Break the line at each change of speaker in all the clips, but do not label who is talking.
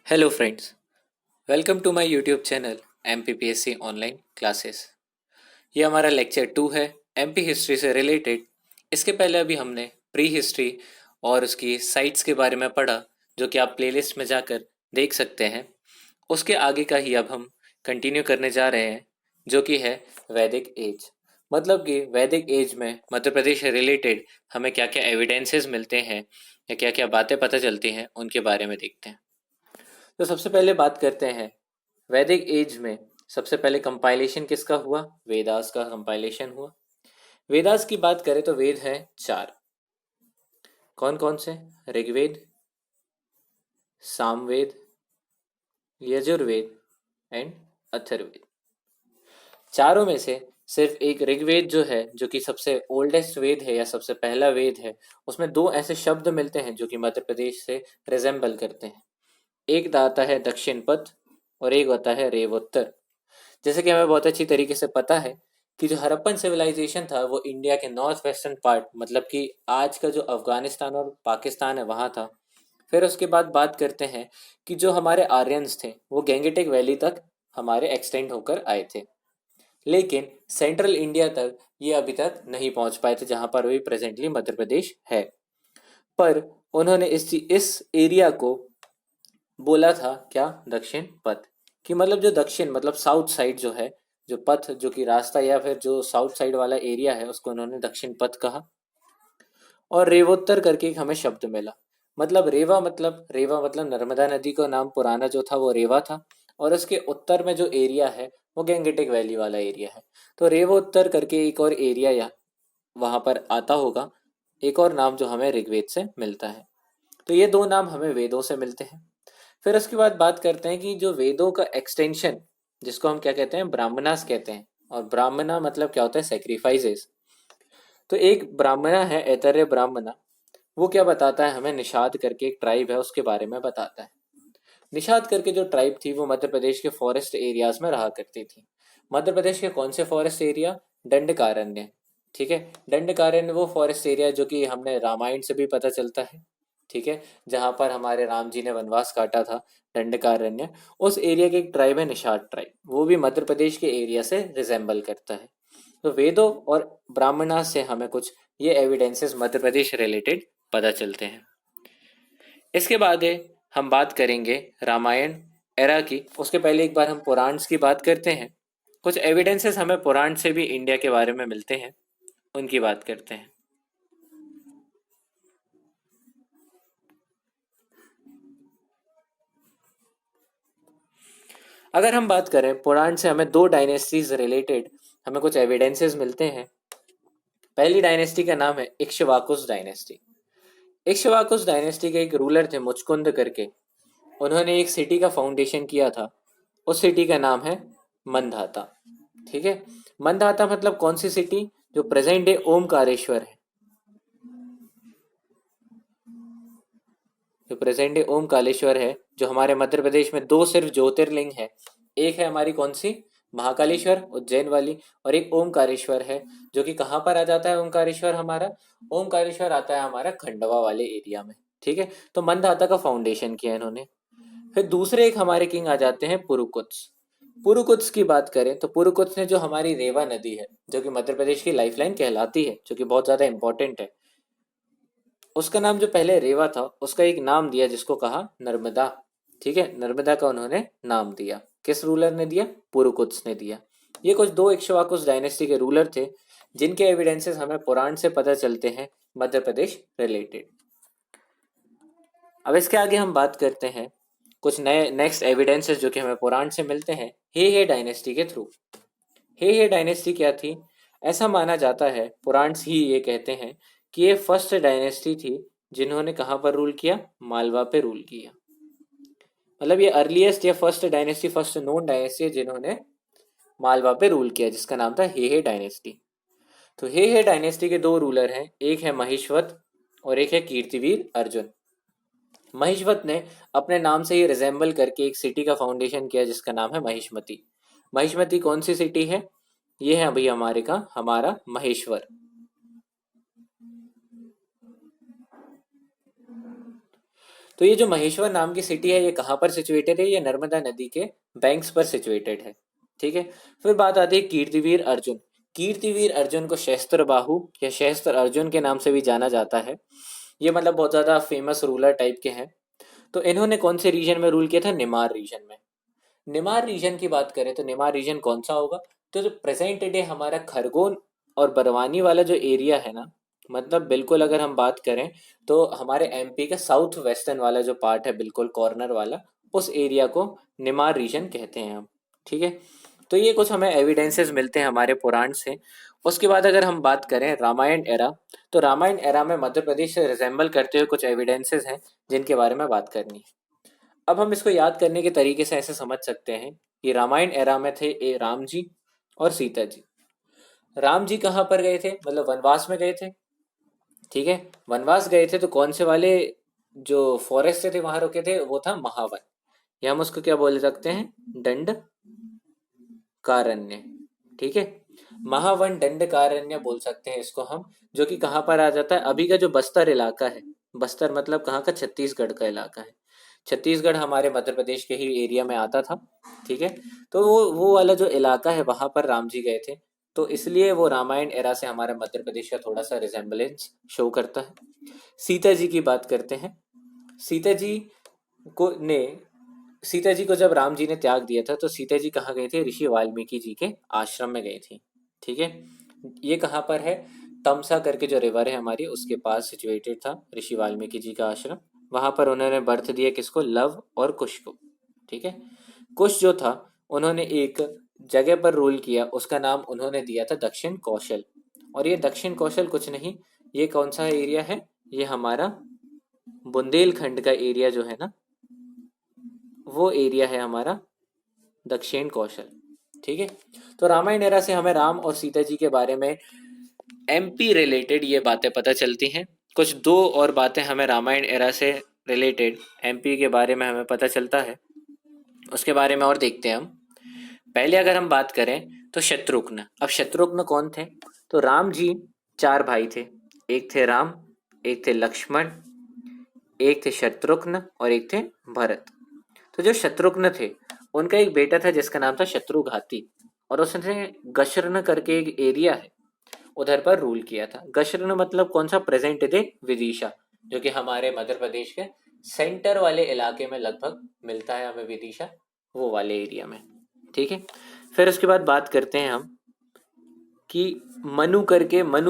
Hello friends, welcome to my YouTube channel MPPSC online classes. ये हमारा lecture 2 है MP history से related. इसके पहले अभी हमने प्री हिस्ट्री और उसकी साइट्स के बारे में पढ़ा, जो कि आप प्लेलिस्ट में जाकर देख सकते हैं। उसके आगे का ही अब हम कंटिन्यू करने जा रहे हैं, जो कि है वैदिक एज। मतलब कि वैदिक एज में मध्य प्रदेश से रिलेटेड हमें क्या क्या एविडेंसेस मिलते हैं या क्या क्या बातें पता चलती हैं, उनके बारे में देखते हैं। तो सबसे पहले बात करते हैं वैदिक एज में। सबसे पहले कंपाइलेशन किसका हुआ? वेदास का कंपाइलेशन हुआ। वेदास की बात करें तो वेद है 4। कौन कौन से? ऋग्वेद, सामवेद, यजुर्वेद एंड अथर्ववेद। चारों में से सिर्फ एक ऋग्वेद जो है, जो कि सबसे ओल्डेस्ट वेद है या सबसे पहला वेद है, उसमें दो ऐसे शब्द मिलते हैं जो कि मध्य प्रदेश से रिजेंबल करते हैं। एक आता है दक्षिण पथ और एक होता है रेवोत्तर। जैसे कि हमें बहुत अच्छी तरीके से पता है कि जो हड़प्पन सिविलाइजेशन था वो इंडिया के नॉर्थ वेस्टर्न पार्ट, मतलब कि आज का जो अफगानिस्तान और पाकिस्तान है, वहाँ था। फिर उसके बाद बात करते हैं कि जो हमारे आर्यंस थे वो गैंगेटिक वैली तक हमारे एक्सटेंड होकर आए थे, लेकिन सेंट्रल इंडिया तक ये अभी तक नहीं पहुंच पाए थे, जहां पर अभी प्रेजेंटली मध्य प्रदेश है। पर उन्होंने इस एरिया को बोला था क्या? दक्षिण पथ। कि मतलब जो दक्षिण मतलब साउथ साइड जो है, जो पथ जो कि रास्ता या फिर जो साउथ साइड वाला एरिया है, उसको उन्होंने दक्षिण पथ कहा। और रेवोत्तर करके एक हमें शब्द मिला। मतलब रेवा मतलब नर्मदा नदी का नाम पुराना जो था वो रेवा था, और उसके उत्तर में जो एरिया है वो गैंगेटिक वैली वाला एरिया है। तो रेवोत्तर करके एक और एरिया या वहां पर आता होगा। एक और नाम जो हमें ऋग्वेद से मिलता है। तो ये दो नाम हमें वेदों से मिलते हैं। फिर उसके बाद बात करते हैं कि जो वेदों का एक्सटेंशन, जिसको हम क्या कहते हैं? ब्राह्मणास कहते हैं। और ब्राह्मणा मतलब क्या होता है? सेक्रीफाइसेस। तो एक ब्राह्मणा है, ऐतरेय ब्राह्मणा। वो क्या बताता है हमें? निषाद करके एक ट्राइब है, उसके बारे में बताता है। निषाद करके जो ट्राइब थी वो मध्य प्रदेश के फॉरेस्ट एरियाज में रहा करती थी। मध्य प्रदेश के कौन से फॉरेस्ट एरिया? दंडकारण्य। ठीक है, दंडकारण्य वो फॉरेस्ट एरिया जो कि हमने रामायण से भी पता चलता है। ठीक है, जहां पर हमारे राम जी ने वनवास काटा था, दंडकारण्य। उस एरिया के एक ट्राइब है निषाद ट्राइब, वो भी मध्य प्रदेश के एरिया से रिजेंबल करता है। तो वेदों और ब्राह्मणा से हमें कुछ ये एविडेंसेस मध्य प्रदेश रिलेटेड पता चलते हैं। इसके बाद है हम बात करेंगे रामायण एरा की। उसके पहले एक बार हम पुराण की बात करते हैं। कुछ एविडेंसेस हमें पुराण से भी इंडिया के बारे में मिलते हैं, उनकी बात करते हैं। अगर हम बात करें पुराण से, हमें दो डायनेस्टीज रिलेटेड हमें कुछ एविडेंसेस मिलते हैं। पहली डायनेस्टी का नाम है इक्ष्वाकुस डायनेस्टी। इक्ष्वाकुस डायनेस्टी के एक रूलर थे मुचकुंद करके। उन्होंने एक सिटी का फाउंडेशन किया था। उस सिटी का नाम है मंधाता। ठीक है, मंधाता मतलब कौन सी सिटी? जो प्रेजेंट डे ओमकारेश्वर है। जो प्रेजेंट डे ओमकालेश्वर है, जो हमारे मध्य प्रदेश में दो सिर्फ ज्योतिर्लिंग है। एक है हमारी कौन सी? महाकालेश्वर उज्जैन वाली। और एक ओमकारेश्वर है, जो कि कहाँ पर आ जाता है ओमकारेश्वर हमारा? ओमकारेश्वर आता है हमारा खंडवा वाले एरिया में। ठीक है, तो मंदाता का फाउंडेशन किया इन्होंने। फिर दूसरे एक हमारे किंग आ जाते हैं पुरुकुत्स। पुरुकुत्स की बात करें तो पुरुकुत्स ने जो हमारी रेवा नदी है, जो कि मध्य प्रदेश की लाइफलाइन कहलाती है, जो कि बहुत ज्यादा इंपॉर्टेंट है, उसका नाम जो पहले रेवा था उसका एक नाम दिया जिसको कहा नर्मदा। ठीक है, नर्मदा का उन्होंने नाम दिया। किस रूलर ने दिया? पुरुकुत्स ने दिया। ये कुछ दो इक्ष्वाकुस डायनेस्टी के रूलर थे, जिनके एविडेंसेस हमें पुराण से पता चलते हैं मध्य प्रदेश रिलेटेड। अब इसके आगे हम बात करते हैं कुछ नए नेक्स्ट एविडेंसेस जो कि हमें पुराण से मिलते हैं हे डायनेस्टी के थ्रू। हे डायनेस्टी क्या थी? ऐसा माना जाता है, पुराण ही ये कहते हैं कि ये फर्स्ट डायनेस्टी थी जिन्होंने कहाँ पर रूल किया? मालवा पे रूल किया। मतलब ये अर्लीस्ट या first dynasty, first known dynasty है जिन्होंने मालवा पे रूल किया, जिसका नाम था हे डायनेस्टी। तो हे डायनेस्टी के दो रूलर हैं, एक है महिष्वत और एक है कीर्तिवीर अर्जुन। महिष्वत ने अपने नाम से ही रिजेंबल करके एक सिटी का फाउंडेशन किया जिसका नाम है महिष्मती। महिष्मती कौन सी सिटी है? ये है अभी हमारे का हमारा महेश्वर। तो ये जो महेश्वर नाम की सिटी है ये कहाँ पर सिचुएटेड है? ये नर्मदा नदी के बैंक्स पर सिचुएटेड है। ठीक है। फिर बात आती है कीर्तिवीर अर्जुन। कीर्तिवीर अर्जुन को शस्त्र बाहु या शस्त्र अर्जुन के नाम से भी जाना जाता है। ये मतलब बहुत ज्यादा फेमस रूलर टाइप के हैं। तो इन्होंने कौन से रीजन में रूल किया था? निमार रीजन में। निमार रीजन की बात करें तो निमार रीजन कौन सा होगा? तो जो प्रेजेंट डे हमारा खरगोन और बरवानी वाला जो एरिया है ना, मतलब बिल्कुल अगर हम बात करें तो हमारे एमपी का साउथ वेस्टर्न वाला जो पार्ट है, बिल्कुल कॉर्नर वाला, उस एरिया को निमार रीजन कहते हैं हम। ठीक है। तो ये कुछ हमें एविडेंसेस मिलते हैं हमारे पुराण से। उसके बाद अगर हम बात करें रामायण एरा, तो रामायण एरा में मध्य प्रदेश से रिजेंबल करते हुए कुछ एविडेंसेस हैं जिनके बारे में बात करनी है। अब हम इसको याद करने के तरीके से ऐसे समझ सकते हैं कि रामायण एरा में थे राम जी और सीता जी। राम जी कहाँ पर गए थे? मतलब वनवास में गए थे। ठीक है। वनवास गए थे तो कौन से वाले जो फॉरेस्ट थे वहां रुके थे? वो था महावन, या हम उसको क्या बोल सकते हैं? दंड कारण्य। ठीक है। महावन दंड कारण्य बोल सकते हैं इसको हम, जो कि कहाँ पर आ जाता है? अभी का जो बस्तर इलाका है, बस्तर मतलब कहाँ का? छत्तीसगढ़ का इलाका है। छत्तीसगढ़ हमारे मध्य प्रदेश के ही एरिया में आता था। ठीक है। तो वो वाला जो इलाका है वहां पर राम जी गए थे, तो इसलिए वो रामायण एरा से हमारे मध्य प्रदेश का थोड़ा सा रिजेम्बलेंस शो करता है। सीता जी की बात करते हैं। सीता जी को ने सीता जी को जब राम जी ने त्याग दिया था तो सीता जी कहाँ गई थी? ऋषि वाल्मीकि जी के आश्रम में गई थी। ठीक है। ये कहाँ पर है? तमसा करके जो रिवर है हमारी, उसके पास सिचुएटेड था ऋषि वाल्मीकि जी का आश्रम। वहां पर उन्होंने बर्थ दिया किसको? लव और कुश को। ठीक है। कुश जो था, उन्होंने एक जगह पर रूल किया, उसका नाम उन्होंने दिया था दक्षिण कौशल। और ये दक्षिण कौशल कुछ नहीं, ये कौन सा एरिया है? ये हमारा बुंदेलखंड का एरिया जो है ना, वो एरिया है हमारा दक्षिण कौशल। ठीक है। तो रामायण एरा से हमें राम और सीता जी के बारे में एमपी रिलेटेड ये बातें पता चलती हैं। कुछ दो और बातें हमें रामायण एरा से रिलेटेड एमपी के बारे में हमें पता चलता है, उसके बारे में और देखते हैं हम। पहले अगर हम बात करें तो शत्रुघ्न। अब शत्रुघ्न कौन थे? तो राम जी चार भाई थे। एक थे राम, एक थे लक्ष्मण, एक थे शत्रुघ्न और एक थे भरत। तो जो शत्रुघ्न थे, उनका एक बेटा था जिसका नाम था शत्रुघाती, और उसने गशरन करके एक एरिया है उधर पर रूल किया था। गशरन मतलब कौन सा? प्रेजेंट डे विदिशा, जो कि हमारे मध्य प्रदेश के सेंटर वाले इलाके में लगभग मिलता है हमें विदिशा, वो वाले एरिया में। ठीक है। फिर उसके बाद बात करते हैं हम कि मनु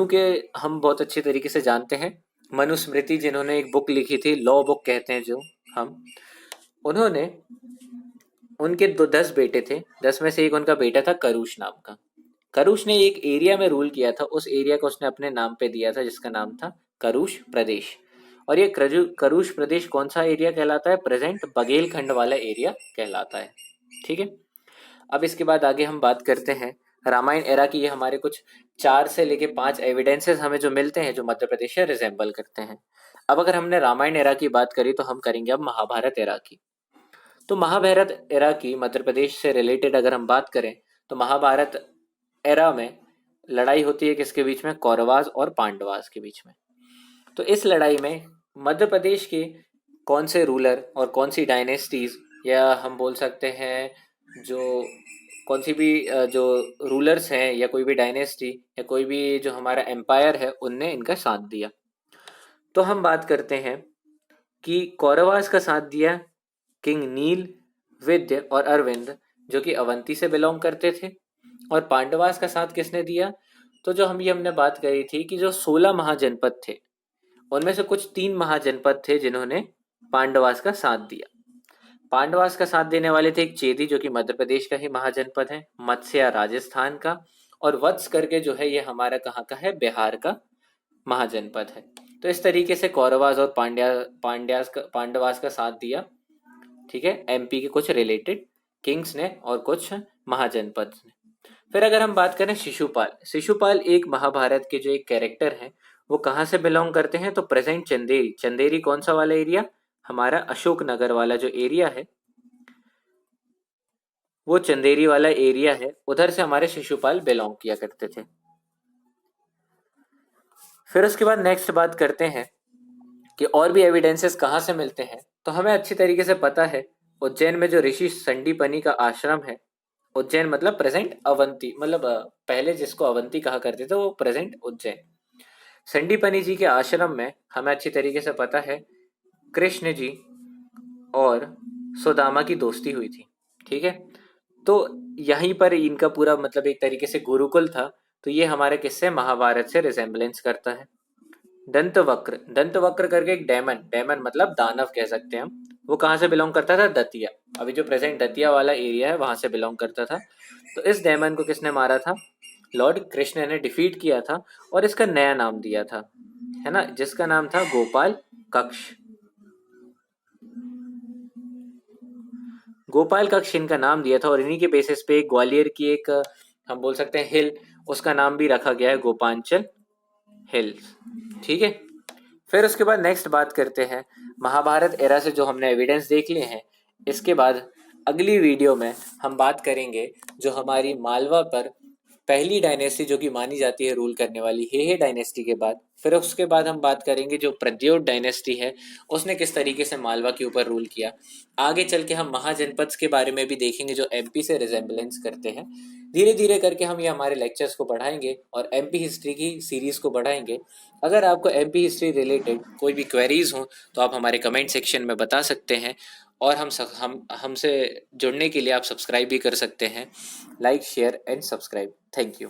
के हम बहुत अच्छे तरीके से जानते हैं। मनुस्मृति जिन्होंने एक बुक लिखी थी, लॉ बुक कहते हैं जो हम, उन्होंने उनके 10 बेटे थे। 10 में से एक उनका बेटा था करुष नाम का। करुष ने एक एरिया में रूल किया था, उस एरिया को उसने अपने नाम पे दिया था जिसका नाम था करुष प्रदेश। और ये करुष प्रदेश कौन सा एरिया कहलाता है? प्रेजेंट बघेलखंड वाला एरिया कहलाता है। ठीक है। अब इसके बाद आगे हम बात करते हैं रामायण एरा की। ये हमारे कुछ 4 से लेके 5 एविडेंसेस हमें जो मिलते हैं जो मध्य प्रदेश से रिजेंबल करते हैं। अब अगर हमने रामायण एरा की बात करी तो हम करेंगे अब महाभारत एरा की। तो महाभारत एरा की मध्य प्रदेश से रिलेटेड अगर हम बात करें तो महाभारत एरा में लड़ाई होती है किसके बीच में? कौरवास और पांडवास के बीच में। तो इस लड़ाई में मध्य प्रदेश के कौन से रूलर और कौन सी डायनेस्टीज, या हम बोल सकते हैं जो कौन सी भी जो रूलर्स हैं या कोई भी डायनेस्टी या कोई भी जो हमारा एम्पायर है, उनने इनका साथ दिया। तो हम बात करते हैं कि कौरवास का साथ दिया किंग नील, विद्य और अरविंद, जो कि अवंती से बिलोंग करते थे। और पांडवास का साथ किसने दिया? तो जो हमने बात करी थी कि जो 16 महाजनपद थे, उनमें से कुछ 3 महाजनपद थे जिन्होंने पांडवास का साथ दिया। पांडवास का साथ देने वाले थे एक चेदी, जो कि मध्य प्रदेश का ही महाजनपद है, मत्स्या राजस्थान का, और वत्स करके जो है ये हमारा कहाँ का है? बिहार का महाजनपद है। तो इस तरीके से कौरवास और पांडवास का साथ दिया। ठीक है। एमपी के कुछ रिलेटेड किंग्स ने और कुछ महाजनपद ने। फिर अगर हम बात करें शिशुपाल, शिशुपाल एक महाभारत के जो एक कैरेक्टर है, वो कहाँ से बिलोंग करते हैं? तो प्रेजेंट चंदेरी। चंदेरी कौन सा वाला एरिया? हमारा अशोकनगर वाला जो एरिया है, वो चंदेरी वाला एरिया है, उधर से हमारे शिशुपाल बिलोंग किया करते थे। फिर उसके बाद नेक्स्ट बात करते हैं कि और भी एविडेंसेस कहाँ से मिलते हैं। तो हमें अच्छी तरीके से पता है उज्जैन में जो ऋषि संदीपनी का आश्रम है, उज्जैन मतलब प्रेजेंट अवंती, मतलब पहले जिसको अवंती कहा करते थे वो प्रेजेंट उज्जैन। संदीपनी जी के आश्रम में हमें अच्छी तरीके से पता है कृष्ण जी और सुदामा की दोस्ती हुई थी। ठीक है, तो यहीं पर इनका पूरा मतलब एक तरीके से गुरुकुल था। तो ये हमारे किससे, महाभारत से रिजेम्बलेंस करता है। दंतवक्र, दंतवक्र करके एक डेमन, डेमन मतलब दानव कह सकते हैं हम, वो कहाँ से बिलोंग करता था, दतिया, अभी जो प्रेजेंट दतिया वाला एरिया है वहां से बिलोंग करता था। तो इस डेमन को किसने मारा था, लॉर्ड कृष्ण ने डिफीट किया था और इसका नया नाम दिया था, है ना, जिसका नाम था गोपाल कक्ष। गोपाल कक्ष इनका नाम दिया था और इन्हीं के बेसिस पे ग्वालियर की एक हम बोल सकते हैं हिल, उसका नाम भी रखा गया है गोपांचल हिल्स। ठीक है, फिर उसके बाद नेक्स्ट बात करते हैं महाभारत एरा से जो हमने एविडेंस देख लिए हैं। इसके बाद अगली वीडियो में हम बात करेंगे जो हमारी मालवा पर पहली डायनेस्टी जो कि मानी जाती है रूल करने वाली, हे डायनेस्टी के बाद। फिर उसके बाद हम बात करेंगे जो प्रद्योत डायनेस्टी है उसने किस तरीके से मालवा के ऊपर रूल किया। आगे चल के हम महाजनपद के बारे में भी देखेंगे जो एमपी से रिजेम्बलेंस करते हैं। धीरे धीरे करके हम ये हमारे लेक्चर्स को बढ़ाएंगे और एमपी हिस्ट्री की सीरीज को बढ़ाएंगे। अगर आपको एमपी हिस्ट्री रिलेटेड कोई भी क्वेरीज हो तो आप हमारे कमेंट सेक्शन में बता सकते हैं और हम हमसे जुड़ने के लिए आप सब्सक्राइब भी कर सकते हैं। Like share and subscribe. Thank you.